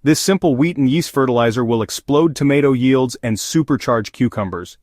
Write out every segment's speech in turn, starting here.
This simple wheat and yeast fertilizer will explode tomato yields and supercharge cucumbers.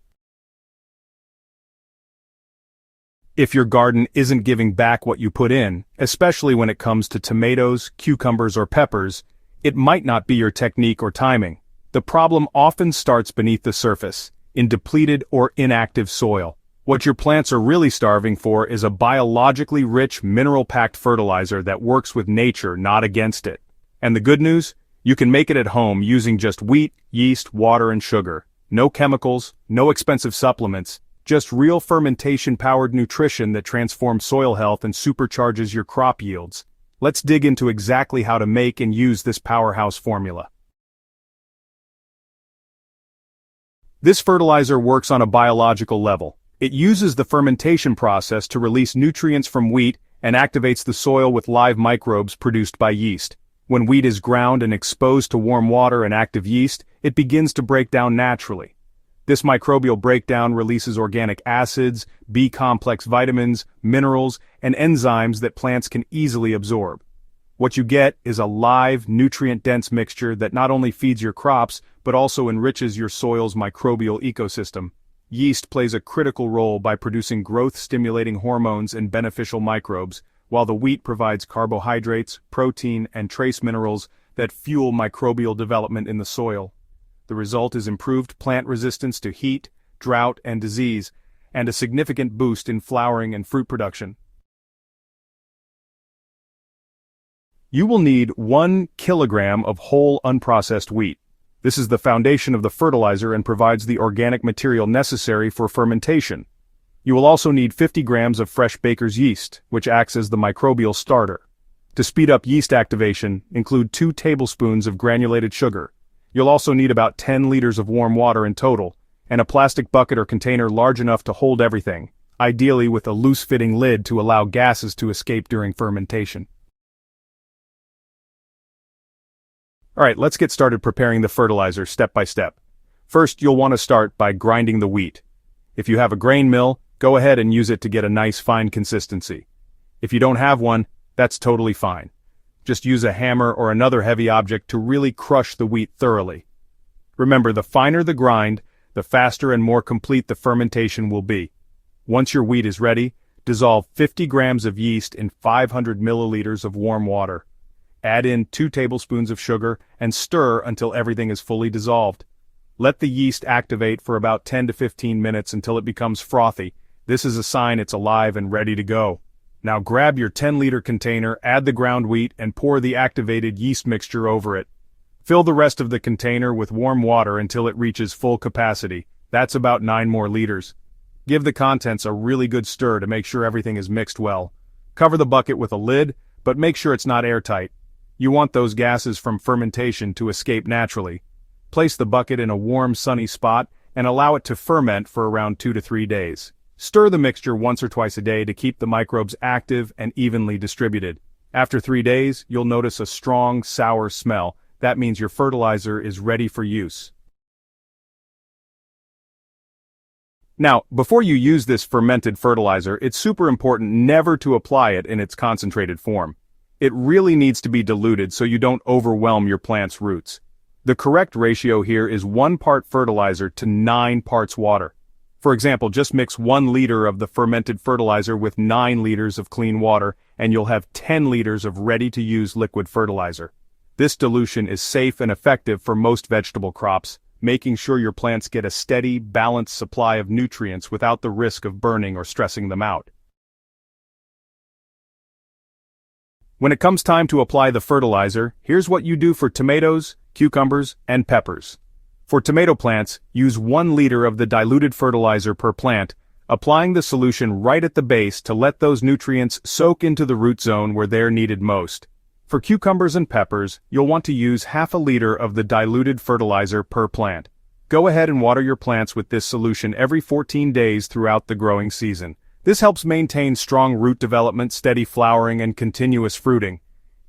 If your garden isn't giving back what you put in, especially when it comes to tomatoes, cucumbers, or peppers, it might not be your technique or timing. The problem often starts beneath the surface, in depleted or inactive soil. What your plants are really starving for is a biologically rich, mineral-packed fertilizer that works with nature, not against it. And the good news? You can make it at home using just wheat, yeast, water, and sugar. No chemicals, no expensive supplements, just real fermentation-powered nutrition that transforms soil health and supercharges your crop yields. Let's dig into exactly how to make and use this powerhouse formula. This fertilizer works on a biological level. It uses the fermentation process to release nutrients from wheat and activates the soil with live microbes produced by yeast. When wheat is ground and exposed to warm water and active yeast, it begins to break down naturally. This microbial breakdown releases organic acids, B-complex vitamins, minerals, and enzymes that plants can easily absorb. What you get is a live, nutrient-dense mixture that not only feeds your crops, but also enriches your soil's microbial ecosystem. Yeast plays a critical role by producing growth-stimulating hormones and beneficial microbes, while the wheat provides carbohydrates, protein, and trace minerals that fuel microbial development in the soil. The result is improved plant resistance to heat, drought, and disease, and a significant boost in flowering and fruit production. You will need 1 kilogram of whole unprocessed wheat. This is the foundation of the fertilizer and provides the organic material necessary for fermentation. You will also need 50 grams of fresh baker's yeast, which acts as the microbial starter. To speed up yeast activation, include 2 tablespoons of granulated sugar. You'll also need about 10 liters of warm water in total, and a plastic bucket or container large enough to hold everything, ideally with a loose-fitting lid to allow gases to escape during fermentation. Alright, let's get started preparing the fertilizer step by step. First, you'll want to start by grinding the wheat. If you have a grain mill, go ahead and use it to get a nice fine consistency. If you don't have one, that's totally fine. Just use a hammer or another heavy object to really crush the wheat thoroughly. Remember, the finer the grind, the faster and more complete the fermentation will be. Once your wheat is ready, dissolve 50 grams of yeast in 500 milliliters of warm water. Add in 2 tablespoons of sugar and stir until everything is fully dissolved. Let the yeast activate for about 10 to 15 minutes until it becomes frothy. This is a sign it's alive and ready to go. Now grab your 10-liter container, add the ground wheat, and pour the activated yeast mixture over it. Fill the rest of the container with warm water until it reaches full capacity. That's about 9 more liters. Give the contents a really good stir to make sure everything is mixed well. Cover the bucket with a lid, but make sure it's not airtight. You want those gases from fermentation to escape naturally. Place the bucket in a warm, sunny spot and allow it to ferment for around 2 to 3 days. Stir the mixture once or twice a day to keep the microbes active and evenly distributed. After 3 days, you'll notice a strong, sour smell. That means your fertilizer is ready for use. Now, before you use this fermented fertilizer, it's super important never to apply it in its concentrated form. It really needs to be diluted so you don't overwhelm your plant's roots. The correct ratio here is 1 part fertilizer to 9 parts water. For example, just mix 1 liter of the fermented fertilizer with 9 liters of clean water, and you'll have 10 liters of ready-to-use liquid fertilizer. This dilution is safe and effective for most vegetable crops, making sure your plants get a steady, balanced supply of nutrients without the risk of burning or stressing them out. When it comes time to apply the fertilizer, here's what you do for tomatoes, cucumbers, and peppers. For tomato plants, use 1 liter of the diluted fertilizer per plant, applying the solution right at the base to let those nutrients soak into the root zone where they're needed most. For cucumbers and peppers, you'll want to use half a liter of the diluted fertilizer per plant. Go ahead and water your plants with this solution every 14 days throughout the growing season. This helps maintain strong root development, steady flowering, and continuous fruiting.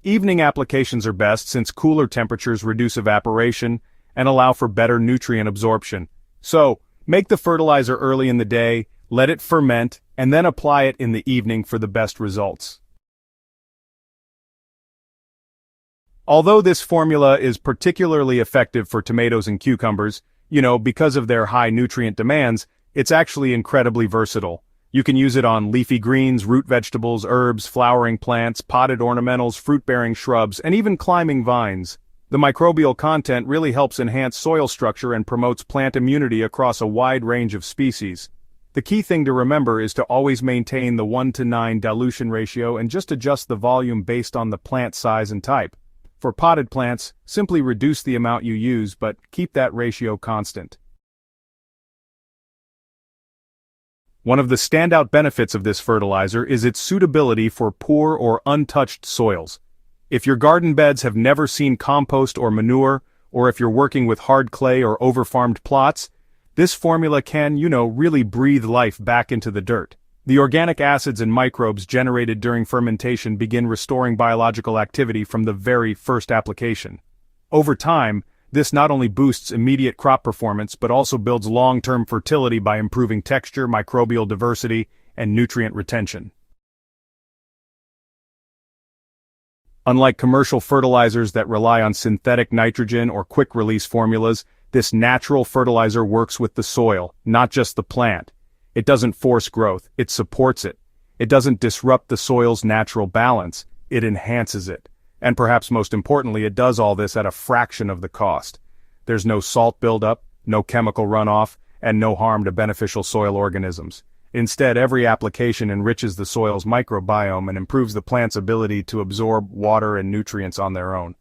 Evening applications are best since cooler temperatures reduce evaporation and allow for better nutrient absorption. So, make the fertilizer early in the day, let it ferment, and then apply it in the evening for the best results. Although this formula is particularly effective for tomatoes and cucumbers, because of their high nutrient demands, it's actually incredibly versatile. You can use it on leafy greens, root vegetables, herbs, flowering plants, potted ornamentals, fruit-bearing shrubs, and even climbing vines. The microbial content really helps enhance soil structure and promotes plant immunity across a wide range of species. The key thing to remember is to always maintain the 1:9 dilution ratio and just adjust the volume based on the plant size and type. For potted plants, simply reduce the amount you use but keep that ratio constant. One of the standout benefits of this fertilizer is its suitability for poor or untouched soils. If your garden beds have never seen compost or manure, or if you're working with hard clay or overfarmed plots, this formula can, really breathe life back into the dirt. The organic acids and microbes generated during fermentation begin restoring biological activity from the very first application. Over time, this not only boosts immediate crop performance but also builds long-term fertility by improving texture, microbial diversity, and nutrient retention. Unlike commercial fertilizers that rely on synthetic nitrogen or quick-release formulas, this natural fertilizer works with the soil, not just the plant. It doesn't force growth, it supports it. It doesn't disrupt the soil's natural balance, it enhances it. And perhaps most importantly, it does all this at a fraction of the cost. There's no salt buildup, no chemical runoff, and no harm to beneficial soil organisms. Instead, every application enriches the soil's microbiome and improves the plant's ability to absorb water and nutrients on their own.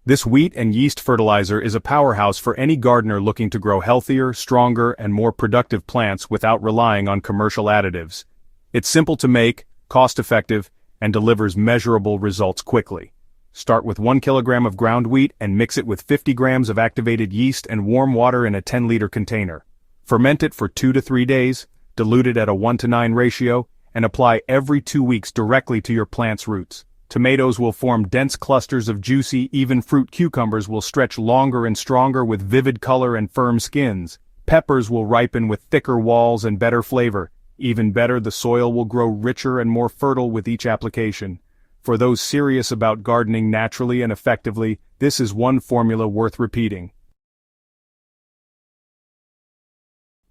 This wheat and yeast fertilizer is a powerhouse for any gardener looking to grow healthier, stronger, and more productive plants without relying on commercial additives. It's simple to make, cost-effective, and delivers measurable results quickly. Start with 1 kilogram of ground wheat and mix it with 50 grams of activated yeast and warm water in a 10-liter container. Ferment it for 2 to 3 days, dilute it at a 1:9 ratio, and apply every 2 weeks directly to your plant's roots. Tomatoes will form dense clusters of juicy, even fruit. Cucumbers will stretch longer and stronger with vivid color and firm skins. Peppers will ripen with thicker walls and better flavor. Even better, the soil will grow richer and more fertile with each application. For those serious about gardening naturally and effectively, this is one formula worth repeating.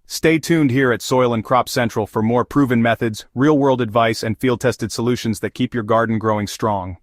Stay tuned here at Soil and Crop Central for more proven methods, real-world advice, and field-tested solutions that keep your garden growing strong.